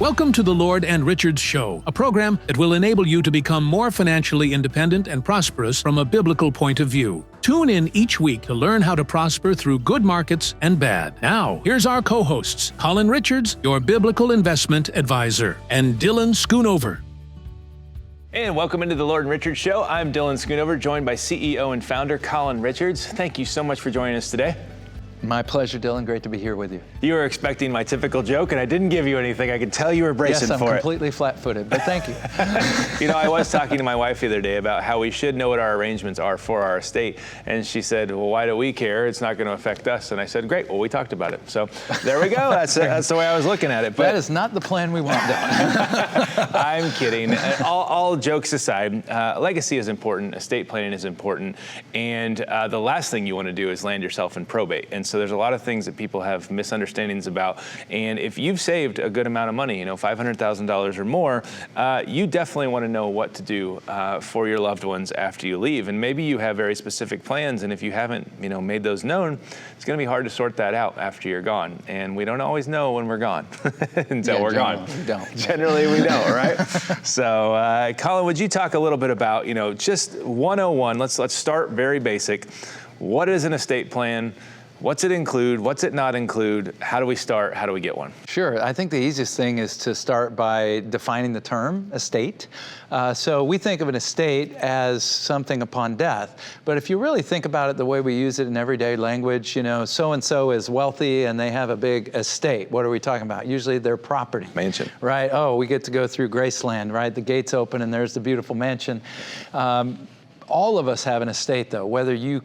Welcome to the Lord and Richards Show, a program that will enable you to become more financially independent and prosperous from a biblical point of view. Tune in each week to learn how to prosper through good markets and bad. Now, here's our co-hosts, Colin Richards, your biblical investment advisor, and Dylan Schoonover. And welcome into the Lord and Richards Show. I'm Dylan Schoonover, joined by CEO and founder Colin Richards. Thank you so much for joining us today. My pleasure, Dylan. Great to be here with you. You were expecting my typical joke, and I didn't give you anything. I could tell you were bracing for it. Yes, I'm completely flat-footed, but thank you. You know, I was talking to my wife the other day about how we should know what our arrangements are for our estate, and she said, well, why do we care? It's not going to affect us. And I said, great, well, we talked about it. So there we go. That's the way I was looking at it. But that is not the plan we want, Dylan. I'm kidding. All jokes aside, legacy is important, estate planning is important, and the last thing you want to do is land yourself in probate. And so there's a lot of things that people have misunderstandings about. And if you've saved a good amount of money, you know, $500,000 or more, you definitely want to know what to do for your loved ones after you leave. And maybe you have very specific plans, and if you haven't, you know, made those known, it's going to be hard to sort that out after you're gone. And we don't always know when we're gone until we're gone. We don't. Generally, we don't, right? So, Colin, would you talk a little bit about, you know, just 101? Let's start very basic. What is an estate plan? What's it include? What's it not include? How do we start? How do we get one? Sure. I think the easiest thing is to start by defining the term estate. So we think of an estate as something upon death. But if you really think about it the way we use it in everyday language, you know, so-and-so is wealthy and they have a big estate. What are we talking about? Usually their property. Mansion. Right? Oh, we get to go through Graceland, right? The gates open and there's the beautiful mansion. All of us have an estate, though, whether you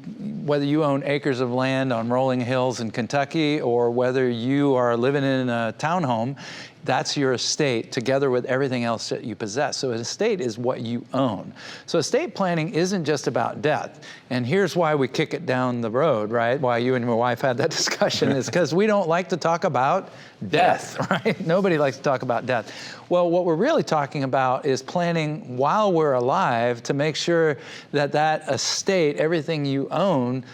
own acres of land on rolling hills in Kentucky or whether you are living in a townhome, that's your estate together with everything else that you possess. So an estate is what you own. So estate planning isn't just about death. And here's why we kick it down the road, right? Why you and your wife had that discussion is because we don't like to talk about death, right? Nobody likes to talk about death. Well, what we're really talking about is planning while we're alive to make sure that that estate, everything you own,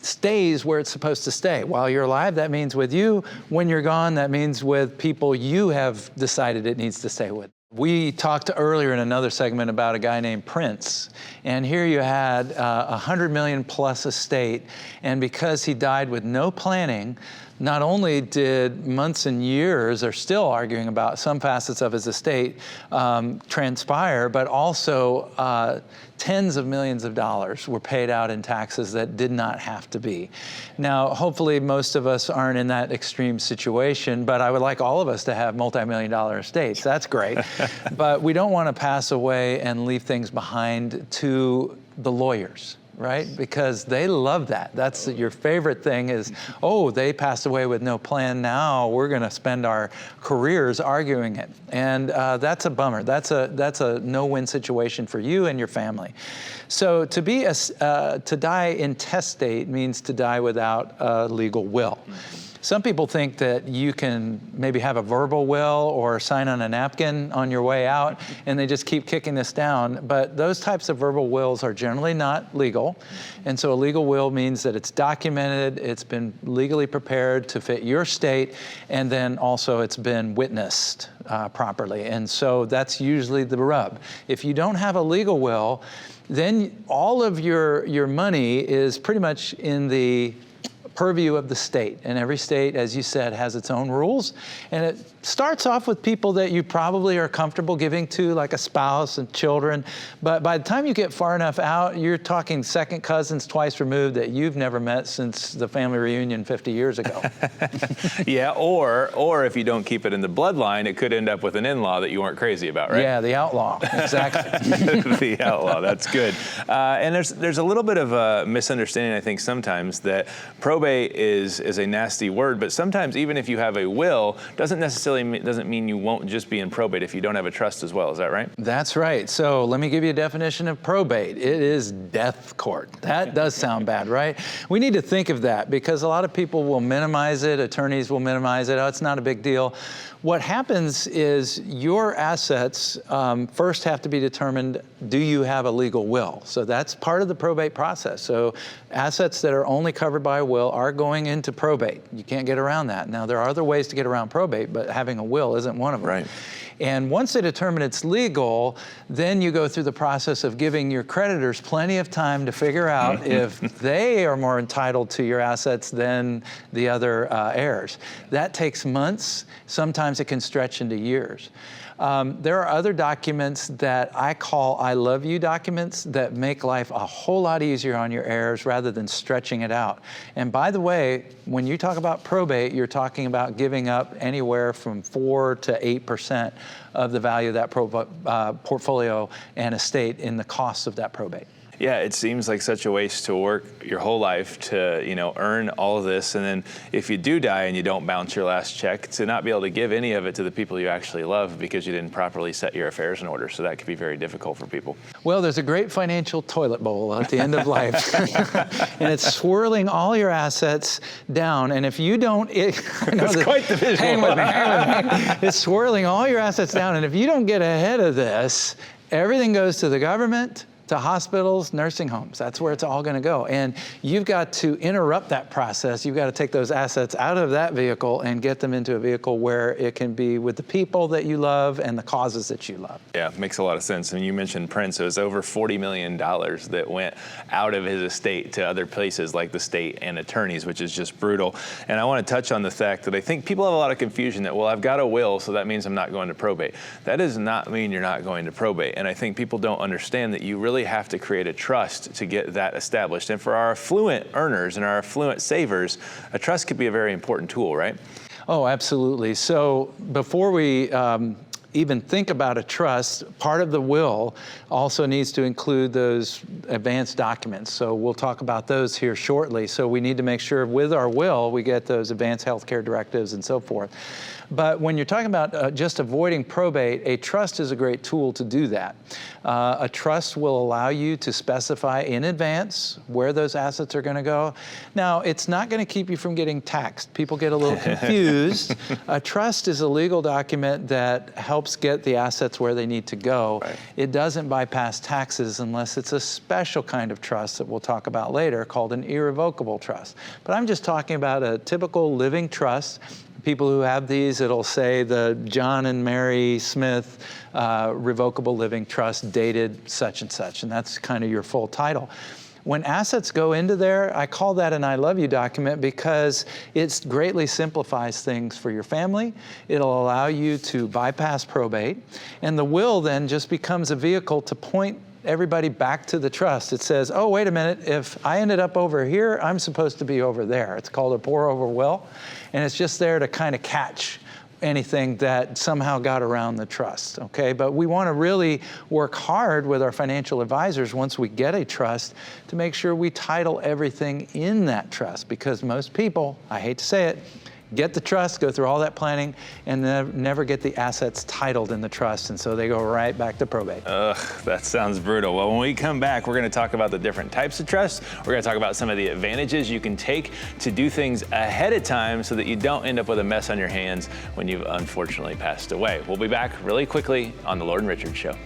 stays where it's supposed to stay. While you're alive, that means with you. When you're gone, that means with people you have decided it needs to stay with. We talked earlier in another segment about a guy named Prince, and here you had a $100 million plus estate, and because he died with no planning, not only did months and years, are still arguing about some facets of his estate transpire, but also tens of millions of dollars were paid out in taxes that did not have to be. Now, hopefully most of us aren't in that extreme situation, but I would like all of us to have multi-million-dollar estates. That's great. But we don't want to pass away and leave things behind to the lawyers, right? Because they love that. That's your favorite thing is, oh, they passed away with no plan. Now we're going to spend our careers arguing it. And that's a bummer. That's a no-win situation for you and your family. So to die intestate means to die without a legal will. Some people think that you can maybe have a verbal will or sign on a napkin on your way out, and they just keep kicking this down. But those types of verbal wills are generally not legal. And so a legal will means that it's documented, it's been legally prepared to fit your state, and then also it's been witnessed properly. And so that's usually the rub. If you don't have a legal will, then all of your money is pretty much in the purview of the state. And every state, as you said, has its own rules. And it starts off with people that you probably are comfortable giving to, like a spouse and children. But by the time you get far enough out, you're talking second cousins twice removed that you've never met since the family reunion 50 years ago. Yeah, or if you don't keep it in the bloodline, it could end up with an in-law that you weren't crazy about, right? Yeah, the outlaw, exactly. The outlaw, that's good. And there's a little bit of a misunderstanding, I think, sometimes that probate is a nasty word, but sometimes even if you have a will, doesn't mean you won't just be in probate if you don't have a trust as well. Is that right? That's right. So let me give you a definition of probate. It is death court. That does sound bad, right? We need to think of that because a lot of people will minimize it. Attorneys will minimize it. Oh, it's not a big deal. What happens is your assets first have to be determined, do you have a legal will? So that's part of the probate process. So assets that are only covered by a will are going into probate. You can't get around that. Now, there are other ways to get around probate, but having having a will isn't one of them. Right. And once they determine it's legal, then you go through the process of giving your creditors plenty of time to figure out if they are more entitled to your assets than the other heirs. That takes months. Sometimes it can stretch into years. There are other documents that I call I love you documents that make life a whole lot easier on your heirs rather than stretching it out. And by the way, when you talk about probate, you're talking about giving up anywhere from 4 to 8% of the value of that portfolio and estate in the cost of that probate. Yeah, it seems like such a waste to work your whole life to, earn all of this, and then if you do die and you don't bounce your last check, to not be able to give any of it to the people you actually love because you didn't properly set your affairs in order. So that could be very difficult for people. Well, there's a great financial toilet bowl at the end of life, and it's swirling all your assets down. And if you don't, That's quite the visual. Hang with me. It's swirling all your assets down, and if you don't get ahead of this, everything goes to the government, to hospitals, nursing homes. That's where it's all going to go. And you've got to interrupt that process. You've got to take those assets out of that vehicle and get them into a vehicle where it can be with the people that you love and the causes that you love. Yeah, makes a lot of sense. And you mentioned Prince. It was over $40 million that went out of his estate to other places like the state and attorneys, which is just brutal. And I want to touch on the fact that I think people have a lot of confusion that, well, I've got a will, so that means I'm not going to probate. That does not mean you're not going to probate. And I think people don't understand that you really have to create a trust to get that established. And for our affluent earners and our affluent savers, a trust could be a very important tool, right? Oh, absolutely. So before we even think about a trust, part of the will also needs to include those advanced documents. So we'll talk about those here shortly. So we need to make sure with our will, we get those advanced healthcare directives and so forth. But when you're talking about just avoiding probate, a trust is a great tool to do that. A trust will allow you to specify in advance where those assets are going to go. Now, it's not going to keep you from getting taxed. People get a little confused. A trust is a legal document that helps get the assets where they need to go. Right. It doesn't bypass taxes unless it's a special kind of trust that we'll talk about later called an irrevocable trust. But I'm just talking about a typical living trust. People who have these, it'll say the John and Mary Smith Revocable Living Trust dated such and such, and that's kind of your full title. When assets go into there, I call that an I love you document because it greatly simplifies things for your family. It'll allow you to bypass probate, and the will then just becomes a vehicle to point everybody back to the trust. It says, oh, wait a minute, if I ended up over here, I'm supposed to be over there. It's called a pour over will, and it's just there to kind of catch anything that somehow got around the trust, okay? But we want to really work hard with our financial advisors once we get a trust to make sure we title everything in that trust, because most people, I hate to say it, get the trust, go through all that planning, and never get the assets titled in the trust, and so they go right back to probate. Ugh, that sounds brutal. Well, when we come back, we're going to talk about the different types of trusts. We're going to talk about some of the advantages you can take to do things ahead of time so that you don't end up with a mess on your hands when you've unfortunately passed away. We'll be back really quickly on The Lord and Richard Show.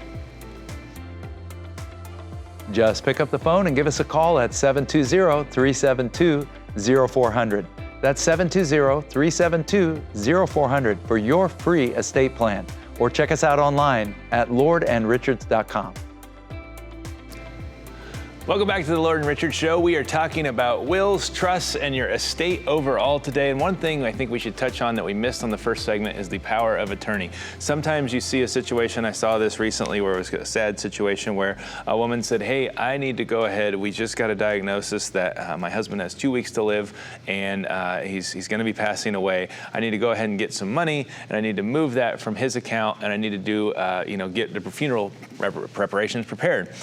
Just pick up the phone and give us a call at 720-372-0400. That's 720-372-0400 for your free estate plan. Or check us out online at lordandrichards.com. Welcome back to the Lord and Richard Show. We are talking about wills, trusts, and your estate overall today. And one thing I think we should touch on that we missed on the first segment is the power of attorney. Sometimes you see a situation, I saw this recently, where it was a sad situation where a woman said, hey, I need to go ahead. We just got a diagnosis that my husband has 2 weeks to live, and he's going to be passing away. I need to go ahead and get some money, and I need to move that from his account, and I need to do, get the funeral preparations prepared.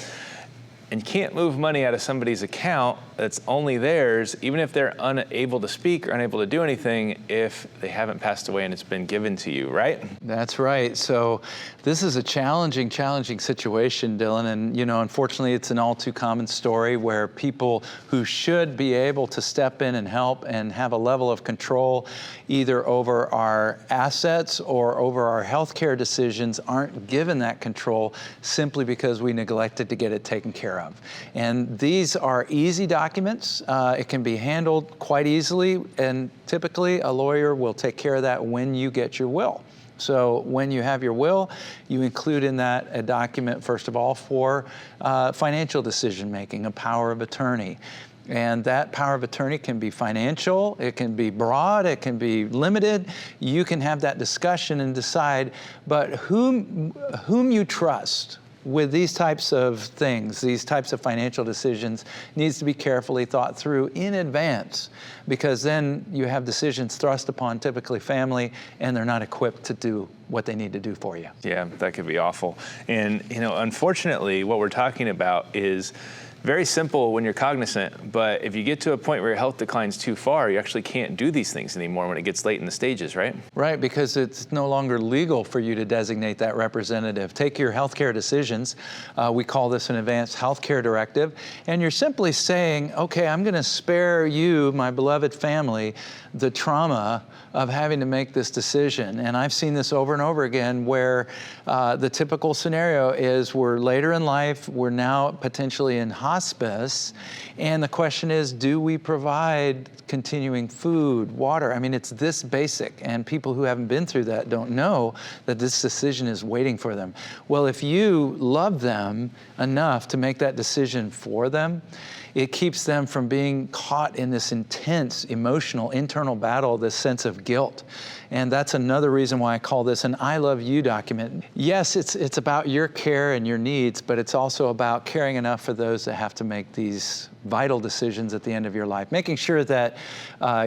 And you can't move money out of somebody's account that's only theirs, even if they're unable to speak or unable to do anything, if they haven't passed away and it's been given to you, right? That's right. So this is a challenging situation, Dylan. And, unfortunately, it's an all too common story where people who should be able to step in and help and have a level of control either over our assets or over our healthcare decisions aren't given that control simply because we neglected to get it taken care of. And these are easy documents. It can be handled quite easily, and typically a lawyer will take care of that when you get your will. So when you have your will, you include in that a document, first of all, for financial decision making, a power of attorney. And that power of attorney can be financial, it can be broad, it can be limited. You can have that discussion and decide, but whom you trust with these types of things, these types of financial decisions, needs to be carefully thought through in advance, because then you have decisions thrust upon typically family, and they're not equipped to do what they need to do for you. Yeah, that could be awful. And unfortunately, what we're talking about is very simple when you're cognizant, but if you get to a point where your health declines too far, you actually can't do these things anymore when it gets late in the stages, right? Right, because it's no longer legal for you to designate that representative. Take your healthcare decisions. We call this an advanced healthcare directive, and you're simply saying, okay, I'm going to spare you, my beloved family, the trauma of having to make this decision. And I've seen this over and over again where the typical scenario is we're later in life, we're now potentially in hospice, and the question is, do we provide continuing food, water? I mean, it's this basic, and people who haven't been through that don't know that this decision is waiting for them. Well, if you love them enough to make that decision for them, it keeps them from being caught in this intense emotional internal battle, this sense of guilt. And that's another reason why I call this an I love you document. Yes, it's about your care and your needs, but it's also about caring enough for those that have to make these vital decisions at the end of your life, making sure that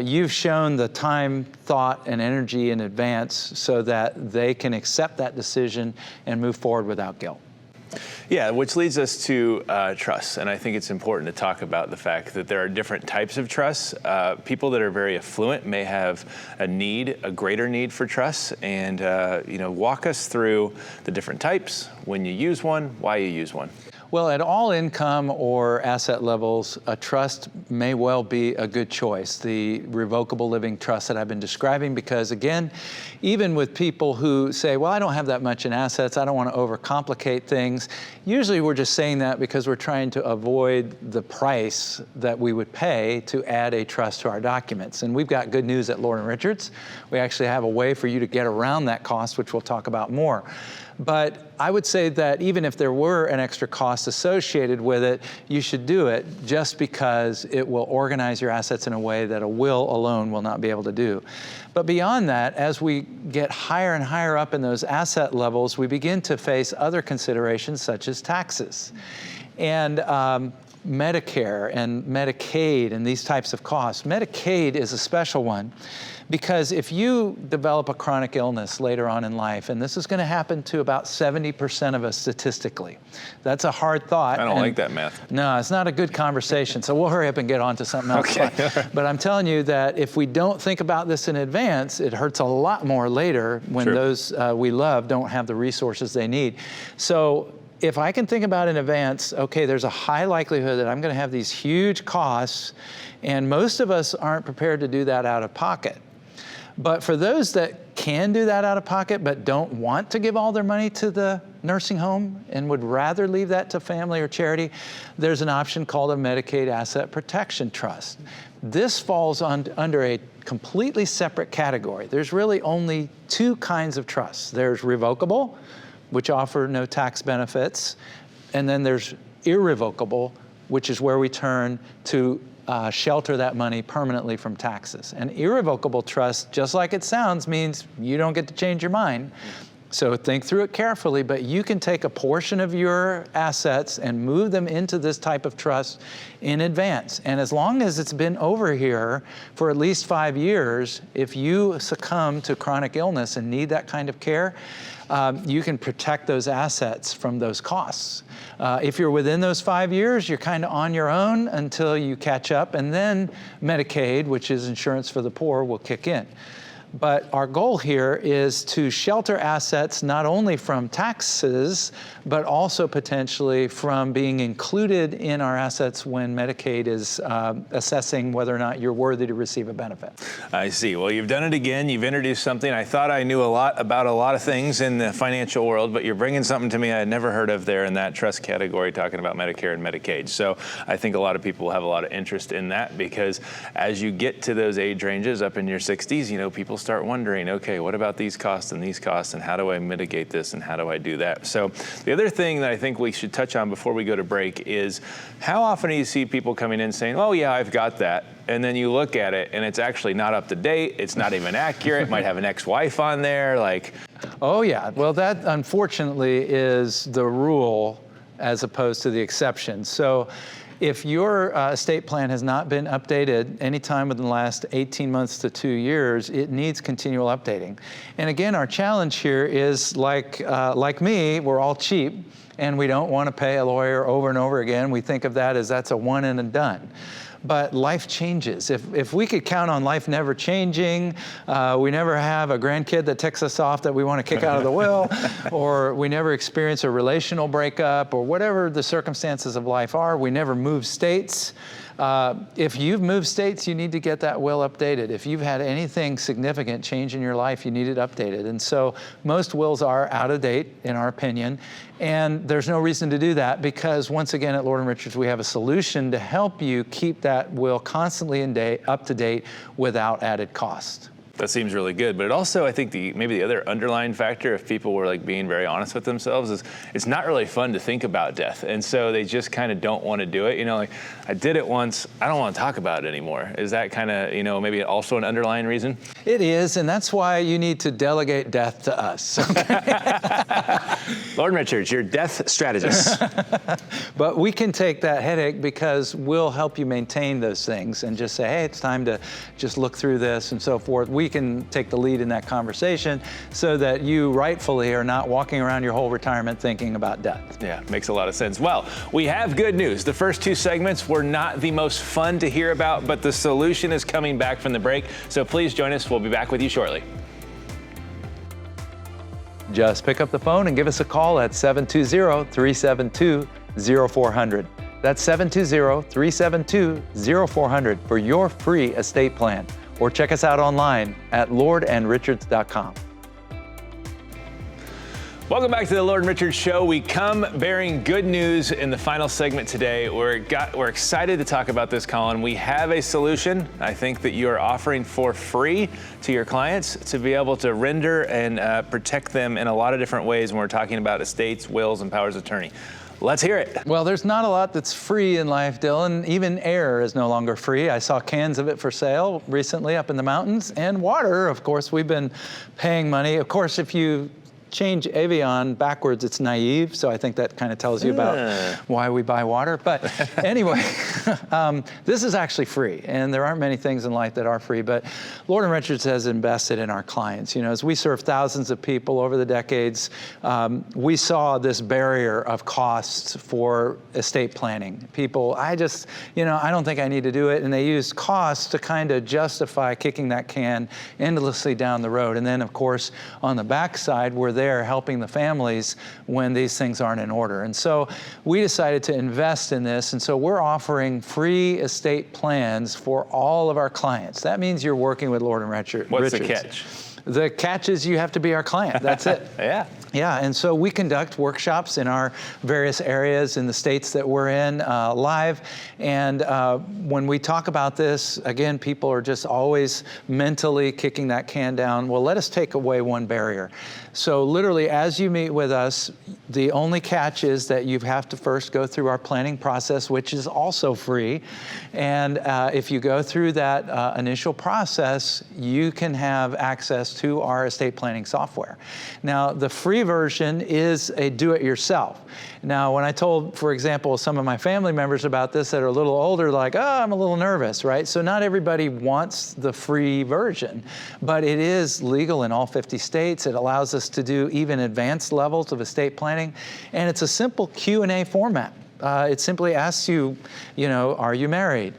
you've shown the time, thought, and energy in advance so that they can accept that decision and move forward without guilt. Yeah, which leads us to trusts, and I think it's important to talk about the fact that there are different types of trusts. People that are very affluent may have a greater need for trusts, and walk us through the different types, when you use one, why you use one. Well, at all income or asset levels, a trust may well be a good choice, the revocable living trust that I've been describing, because again, even with people who say, well, I don't have that much in assets, I don't want to overcomplicate things, usually we're just saying that because we're trying to avoid the price that we would pay to add a trust to our documents. And we've got good news at Colin Richards. We actually have a way for you to get around that cost, which we'll talk about more. But I would say that even if there were an extra cost associated with it, you should do it just because it will organize your assets in a way that a will alone will not be able to do. But beyond that, as we get higher and higher up in those asset levels, we begin to face other considerations such as taxes. And Medicare and Medicaid and these types of costs. Medicaid is a special one because if you develop a chronic illness later on in life, and this is going to happen to about 70% of us statistically, that's a hard thought. I don't like that math. No, it's not a good conversation, so we'll hurry up and get on to something else. Okay. But I'm telling you that if we don't think about this in advance, it hurts a lot more later when True. Those we love don't have the resources they need. So if I can think about in advance, okay, there's a high likelihood that I'm going to have these huge costs, and most of us aren't prepared to do that out of pocket. But for those that can do that out of pocket but don't want to give all their money to the nursing home and would rather leave that to family or charity, there's an option called a Medicaid Asset Protection Trust. This falls under a completely separate category. There's really only two kinds of trusts. There's revocable, which offer no tax benefits, and then there's irrevocable, which is where we turn to shelter that money permanently from taxes. An irrevocable trust, just like it sounds, means you don't get to change your mind. So think through it carefully, but you can take a portion of your assets and move them into this type of trust in advance. And as long as it's been over here for at least 5 years, if you succumb to chronic illness and need that kind of care, you can protect those assets from those costs. If you're within those 5 years, you're kind of on your own until you catch up, and then Medicaid, which is insurance for the poor, will kick in. But our goal here is to shelter assets not only from taxes, but also potentially from being included in our assets when Medicaid is assessing whether or not you're worthy to receive a benefit. I see. Well, you've done it again. You've introduced something. I thought I knew a lot about a lot of things in the financial world, but you're bringing something to me I had never heard of there in that trust category, talking about Medicare and Medicaid. So I think a lot of people have a lot of interest in that because as you get to those age ranges up in your 60s, people start wondering, okay, what about these costs and how do I mitigate this and how do I do that? So the other thing that I think we should touch on before we go to break is how often do you see people coming in saying, oh yeah, I've got that. And then you look at it and it's actually not up to date. It's not even accurate. Might have an ex-wife on there. Like, oh yeah, well that unfortunately is the rule as opposed to the exception. So if your estate plan has not been updated any time within the last 18 months to 2 years, it needs continual updating. And again, our challenge here is like me, we're all cheap and we don't want to pay a lawyer over and over again. We think of that as that's a one and a done. But life changes. If we could count on life never changing, we never have a grandkid that ticks us off that we want to kick out of the will, or we never experience a relational breakup, or whatever the circumstances of life are, we never move states. If you've moved states, you need to get that will updated. If you've had anything significant change in your life, you need it updated. And so most wills are out of date, in our opinion, and there's no reason to do that because, once again, at Lord & Richards, we have a solution to help you keep that will constantly up to date without added cost. That seems really good, but it also, I think maybe the other underlying factor, if people were like being very honest with themselves, is it's not really fun to think about death, and so they just kind of don't want to do it. You know, like I did it once, I don't want to talk about it anymore. Is that kind of, you know, maybe also an underlying reason? It is, and that's why you need to delegate death to us. Lord Richards, your death strategist. But we can take that headache because we'll help you maintain those things and just say, hey, it's time to just look through this and so forth. We can take the lead in that conversation so that you rightfully are not walking around your whole retirement thinking about death. Yeah, makes a lot of sense. Well, we have good news. The first two segments were not the most fun to hear about, but the solution is coming back from the break. So please join us. We'll be back with you shortly. Just pick up the phone and give us a call at 720-372-0400. That's 720-372-0400 for your free estate plan. Or check us out online at lordandrichards.com. Welcome back to the Lord & Richards Show. We come bearing good news in the final segment today. We're excited to talk about this, Colin. We have a solution I think that you are offering for free to your clients to be able to render and protect them in a lot of different ways when we're talking about estates, wills, and powers of attorney. Let's hear it. Well, there's not a lot that's free in life, Dylan. Even air is no longer free. I saw cans of it for sale recently up in the mountains. And water, of course, we've been paying money. Of course, if you change Evian backwards, it's naive. So I think that kind of tells you about why we buy water. But anyway, this is actually free. And there aren't many things in life that are free. But Lord & Richards has invested in our clients. You know, as we serve thousands of people over the decades, we saw this barrier of costs for estate planning. People, I don't think I need to do it. And they used costs to kind of justify kicking that can endlessly down the road. And then, of course, on the backside, we're there helping the families when these things aren't in order. And so we decided to invest in this. And so we're offering free estate plans for all of our clients. That means you're working with Lord & Richards. What's the catch? The catch is you have to be our client. That's it. Yeah, and so we conduct workshops in our various areas in the states that we're in live. And when we talk about this, again, people are just always mentally kicking that can down. Well, let us take away one barrier. So literally, as you meet with us, the only catch is that you have to first go through our planning process, which is also free. And if you go through that initial process, you can have access to our estate planning software. Now, the free version is a do-it-yourself. Now, when I told, for example, some of my family members about this that are a little older, like, oh, I'm a little nervous, right? So not everybody wants the free version, but it is legal in all 50 states. It allows us to do even advanced levels of estate planning, and it's a simple Q&A format. It simply asks you, are you married?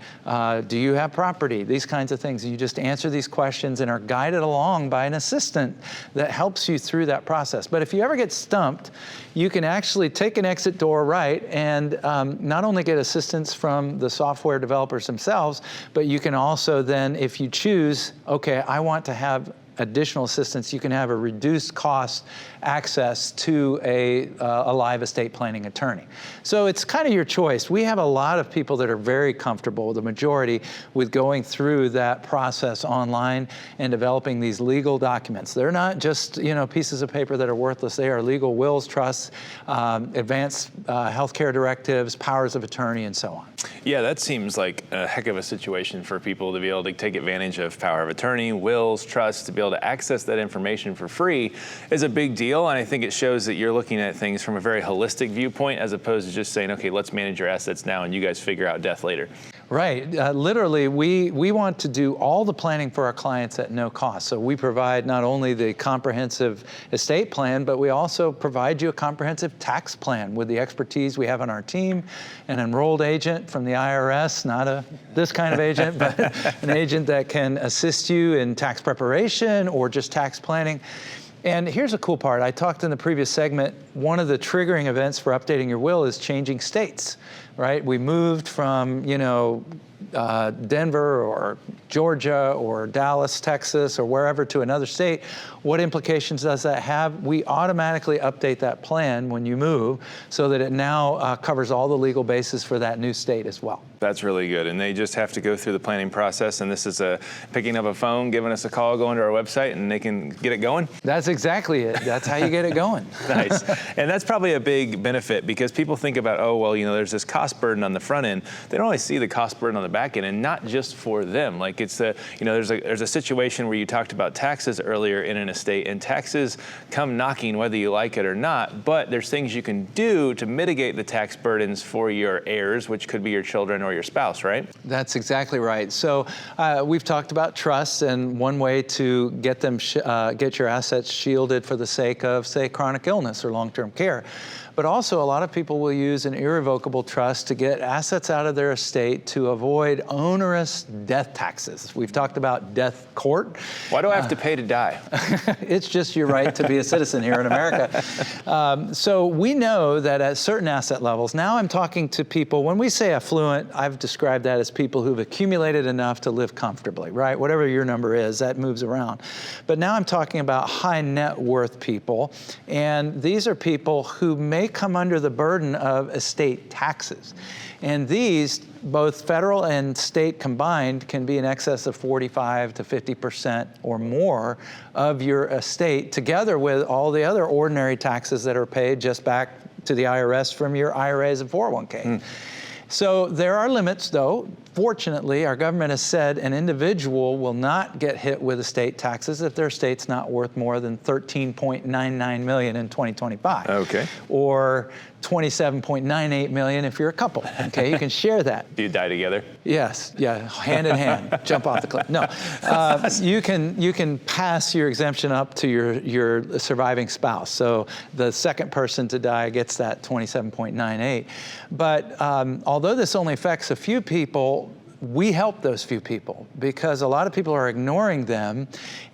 Do you have property? These kinds of things. You just answer these questions and are guided along by an assistant that helps you through that process. But if you ever get stumped, you can actually take an exit door right and not only get assistance from the software developers themselves, but you can also then, if you choose, okay, I want to have additional assistance, you can have a reduced cost access to a live estate planning attorney. So it's kind of your choice. We have a lot of people that are very comfortable, the majority, with going through that process online and developing these legal documents. They're not just pieces of paper that are worthless. They are legal wills, trusts, advanced healthcare directives, powers of attorney, and so on. Yeah, that seems like a heck of a situation for people to be able to take advantage of power of attorney, wills, trusts, to be able to access that information for free is a big deal. And I think it shows that you're looking at things from a very holistic viewpoint as opposed to just saying, okay, let's manage your assets now and you guys figure out death later. Right. Literally, we want to do all the planning for our clients at no cost. So we provide not only the comprehensive estate plan, but we also provide you a comprehensive tax plan with the expertise we have on our team, an enrolled agent from the IRS, not this kind of agent, but an agent that can assist you in tax preparation or just tax planning. And here's a cool part. I talked in the previous segment, one of the triggering events for updating your will is changing states, right? We moved from, Denver or Georgia or Dallas, Texas, or wherever to another state. What implications does that have? We automatically update that plan when you move so that it now covers all the legal bases for that new state as well. That's really good. And they just have to go through the planning process. And this is picking up a phone, giving us a call, going to our website, and they can get it going? That's exactly it. That's how you get it going. Nice. And that's probably a big benefit because people think about, oh, well, there's this cost burden on the front end. They don't always see the cost burden on the back end, and not just for them. Like it's there's a situation where you talked about taxes earlier in an estate, and taxes come knocking whether you like it or not, but there's things you can do to mitigate the tax burdens for your heirs, which could be your children or your spouse, right? That's exactly right. So we've talked about trusts, and one way to get them get your assets shielded for the sake of, say, chronic illness or long-term care. But also, a lot of people will use an irrevocable trust to get assets out of their estate to avoid onerous death taxes. We've talked about death court. Why do I have to pay to die? It's just your right to be a citizen here in America. So we know that at certain asset levels, now I'm talking to people, when we say affluent, I've described that as people who've accumulated enough to live comfortably, right? Whatever your number is, that moves around. But now I'm talking about high net worth people, and these are people who may come under the burden of estate taxes. And these, both federal and state combined, can be in excess of 45 to 50% or more of your estate, together with all the other ordinary taxes that are paid just back to the IRS from your IRAs and 401k. So there are limits, though. Fortunately, our government has said an individual will not get hit with estate taxes if their estate's not worth more than $13.99 million in 2025. Okay. Or $27.98 million if you're a couple. Okay, you can share that. Do you die together? Yes, yeah, hand in hand, jump off the cliff. No, you can pass your exemption up to your surviving spouse. So the second person to die gets that 27.98. But although this only affects a few people, we help those few people because a lot of people are ignoring them,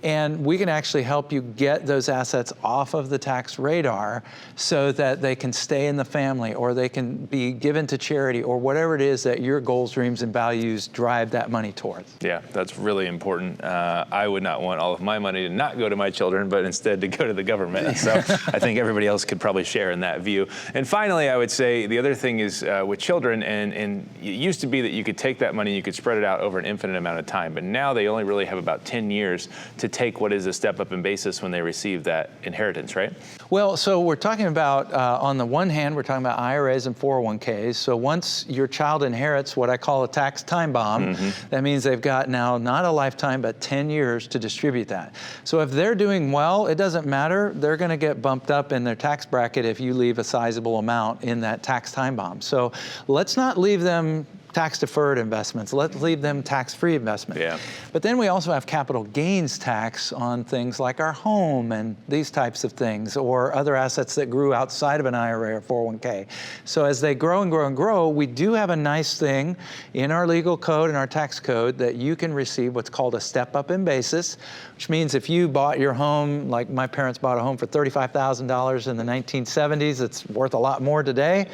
and we can actually help you get those assets off of the tax radar so that they can stay in the family or they can be given to charity or whatever it is that your goals, dreams, and values drive that money towards. Yeah, that's really important. I would not want all of my money to not go to my children, but instead to go to the government. So I think everybody else could probably share in that view. And finally, I would say the other thing is with children, and it used to be that you could take that money, you could spread it out over an infinite amount of time, but now they only really have about 10 years to take what is a step up in basis when they receive that inheritance, right? Well, so we're talking about, on the one hand, we're talking about IRAs and 401ks. So once your child inherits what I call a tax time bomb, that means they've got now not a lifetime, but 10 years to distribute that. So if they're doing well, it doesn't matter. They're going to get bumped up in their tax bracket if you leave a sizable amount in that tax time bomb. So let's not leave them tax-deferred investments. Let's leave them tax-free investments. Yeah. But then we also have capital gains tax on things like our home and these types of things, or other assets that grew outside of an IRA or 401k. So as they grow and grow and grow, we do have a nice thing in our legal code and our tax code that you can receive what's called a step-up in basis, which means if you bought your home, like my parents bought a home for $35,000 in the 1970s, it's worth a lot more today,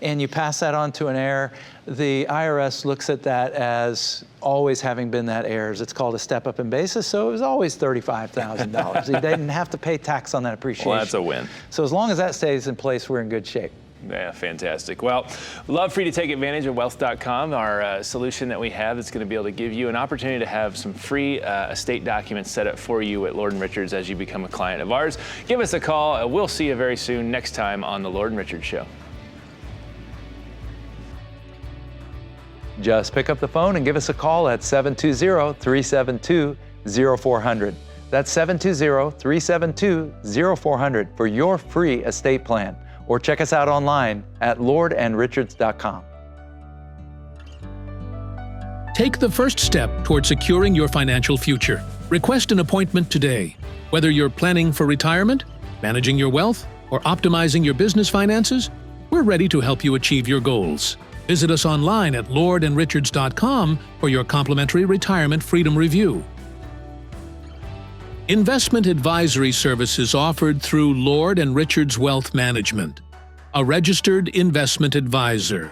and you pass that on to an heir, the IRS looks at that as always having been that heirs. It's called a step-up in basis, so it was always $35,000. They didn't have to pay tax on that appreciation. Well, that's a win. So as long as that stays in place, we're in good shape. Yeah, fantastic. Well, love for you to take advantage of wealth.com, our solution that we have that's going to be able to give you an opportunity to have some free estate documents set up for you at Lord & Richards as you become a client of ours. Give us a call. We'll see you very soon next time on the Lord & Richards Show. Just pick up the phone and give us a call at 720-372-0400. That's 720-372-0400 for your free estate plan. Or check us out online at lordandrichards.com. Take the first step toward securing your financial future. Request an appointment today. Whether you're planning for retirement, managing your wealth, or optimizing your business finances, we're ready to help you achieve your goals. Visit us online at lordandrichards.com for your complimentary retirement freedom review. Investment advisory services offered through Lord & Richards Wealth Management, a registered investment advisor.